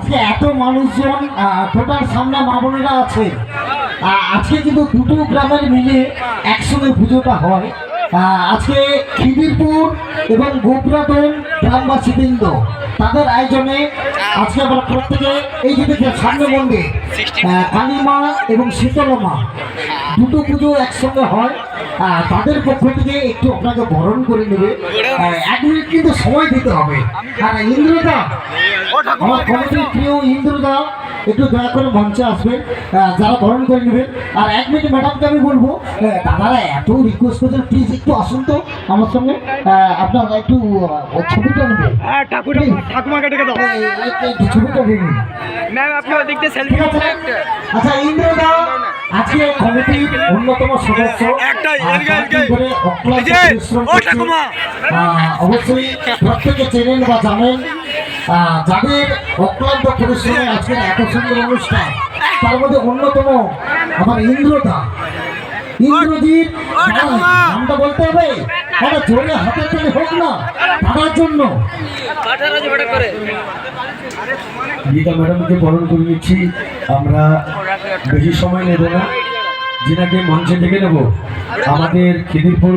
আজকে এত মানুষজন টোটাল সামনে মা বোনেরা আছে। আজকে কিন্তু দুটো গ্রামের মিলে একসঙ্গে পুজোটা হয়। আজকে খিদিরপুর এবং গোবরাদন গ্রামবাসীবৃন্দ তাদের আয়োজনে আজকে আমরা প্রত্যেকে এই যে দেখে সামনে মন্দির কালীমা এবং শীতলমা দুটো পুজো একসঙ্গে হয়। তাদের পক্ষ থেকে একটু আপনাকে বরণ করে নেবে, 1 মিনিট কিন্তু সময় দিতে হবে। আর ইন্দ্রদা, আমার কমিটির প্রিয় ইন্দ্রদা একটু দয়া করে মঞ্চে আসবেন, যারা বরণ করে নেবেন। আর 1 মিনিট ম্যাডামকে আমি বলবো, দাদারা এত রিকোয়েস্ট করছেন, প্লিজ একটু আসুন তো আমার সঙ্গে, আপনারা একটু ছবিটা নেবেন। ঠাকুমাকে ডেকে দাও, ছবিটা নেবেন। আচ্ছা ইন্দ্রদা আজকে কমিটির অন্যতম সদস্য, অবশ্যই প্রত্যেকে চেনেন বা জানেন, যাদের অক্লান্ত পরিশ্রমে আজকের এত সুন্দর অনুষ্ঠান, তার মধ্যে অন্যতম আমার ইন্দ্রদা। ইন্দ্রজিৎ নামটা বলতে হবে, একটা জোরে হাতের তালি হোক না তার জন্য। গীতা ম্যাডামকে বরণ করে নিচ্ছি আমরা, বেশি সময় নেব না, যিনাকে মঞ্চে ডেকে নেব আমাদের খিদিরপুর